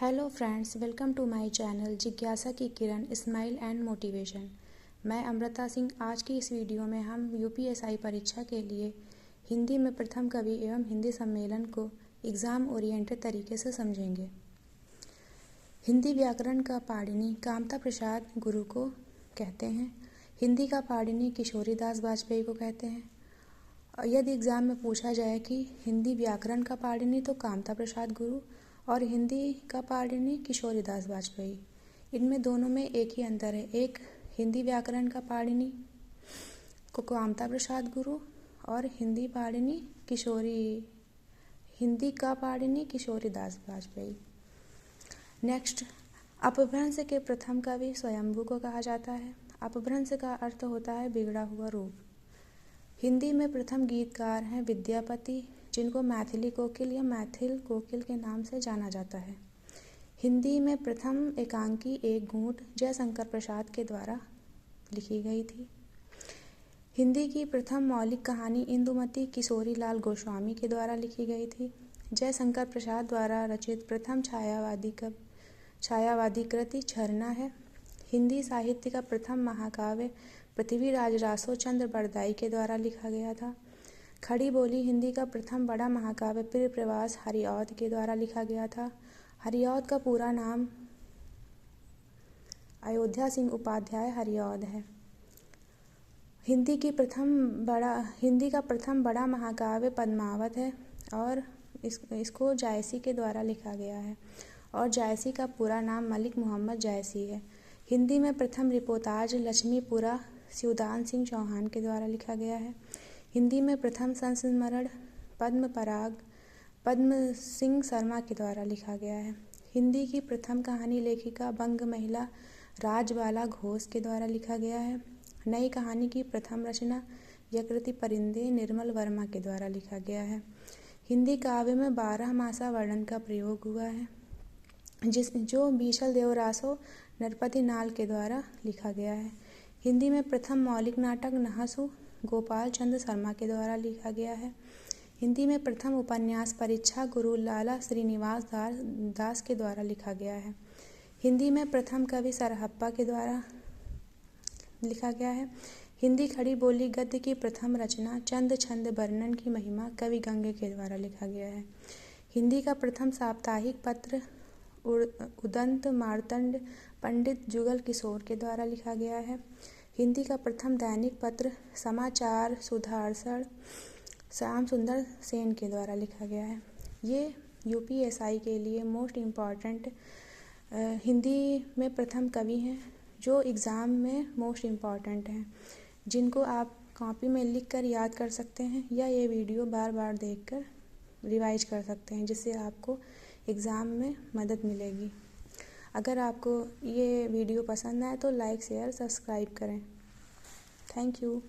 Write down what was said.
Hello friends, welcome to my channel जिज्ञासा की किरण smile and motivation. मैं अमृता सिंह। आज की इस वीडियो में हम यूपीएसआई परीक्षा के लिए हिंदी में प्रथम कवि एवं हिंदी सम्मेलन को एग्ज़ाम ओरिएंटेड तरीके से समझेंगे। हिंदी व्याकरण का पाणिनि कामता प्रसाद गुरु को कहते हैं। हिंदी का पाणिनि किशोरीदास वाजपेयी को कहते हैं। और यदि एग्ज़ाम में पूछा जाए कि हिंदी व्याकरण का पाणिनि तो कामता प्रसाद गुरु और हिंदी का पाणिनि किशोरीदास वाजपेयी, इनमें दोनों में एक ही अंतर है। एक हिंदी व्याकरण का पाणिनि को कामता प्रसाद गुरु और हिंदी का पाणिनि किशोरीदास वाजपेयी। नेक्स्ट, अपभ्रंश के प्रथम कवि स्वयंभू को कहा जाता है। अपभ्रंश का अर्थ होता है बिगड़ा हुआ रूप। हिंदी में प्रथम गीतकार हैं विद्यापति, जिनको मैथिली कोकिल या मैथिल कोकिल के नाम से जाना जाता है। हिंदी में प्रथम एकांकी एक घूंट जयशंकर प्रसाद के द्वारा लिखी गई थी। हिंदी की प्रथम मौलिक कहानी इंदुमती किशोरीलाल गोस्वामी के द्वारा लिखी गई थी। जयशंकर प्रसाद द्वारा रचित प्रथम छायावादी कृति झरना है। हिंदी साहित्य का प्रथम महाकाव्य पृथ्वीराज रासो चंद्र बरदाई के द्वारा लिखा गया था। खड़ी बोली हिंदी का प्रथम बड़ा महाकाव्य प्रिय प्रवास हरिऔध के द्वारा लिखा गया था। हरिऔध का पूरा नाम अयोध्या सिंह उपाध्याय हरिऔध है। हिंदी का प्रथम बड़ा महाकाव्य पद्मावत है और इसको जायसी के द्वारा लिखा गया है और जायसी का पूरा नाम मलिक मोहम्मद जायसी है। हिंदी में प्रथम रिपोर्ताज लक्ष्मीपुरा शिवदान सिंह चौहान के द्वारा लिखा गया है। हिंदी में प्रथम संस्मरण पद्म पराग पद्म सिंह शर्मा के द्वारा लिखा गया है। हिंदी की प्रथम कहानी लेखिका बंग महिला राजबाला घोष के द्वारा लिखा गया है। नई कहानी की प्रथम रचना यकृति परिंदे निर्मल वर्मा के द्वारा लिखा गया है। हिंदी काव्य में 12 मासा वर्णन का प्रयोग हुआ है, जो बीशल देवरासो नरपति नाल के द्वारा लिखा गया है। हिंदी में प्रथम मौलिक नाटक नहसु गोपाल चंद्र शर्मा के द्वारा लिखा गया है। हिंदी में प्रथम उपन्यास परीक्षा गुरु लाला श्रीनिवास दास के द्वारा लिखा गया है। हिंदी में प्रथम कवि सरहप्पा के द्वारा लिखा गया है। हिंदी खड़ी बोली गद्य की प्रथम रचना चंद छंद वर्णन की महिमा कवि गंगे के द्वारा लिखा गया है। हिंदी का प्रथम साप्ताहिक पत्र उदंत मार्तंड पंडित जुगल किशोर के द्वारा लिखा गया है। हिंदी का प्रथम दैनिक पत्र समाचार सुधारसर श्याम सुंदर सेन के द्वारा लिखा गया है। ये यूपीएसआई के लिए मोस्ट इम्पॉर्टेंट हिंदी में प्रथम कवि हैं, जो एग्ज़ाम में मोस्ट इम्पॉर्टेंट हैं, जिनको आप कॉपी में लिख कर याद कर सकते हैं या ये वीडियो बार बार देखकर रिवाइज कर सकते हैं, जिससे आपको एग्ज़ाम में मदद मिलेगी। अगर आपको ये वीडियो पसंद आए तो लाइक शेयर सब्सक्राइब करें। Thank you.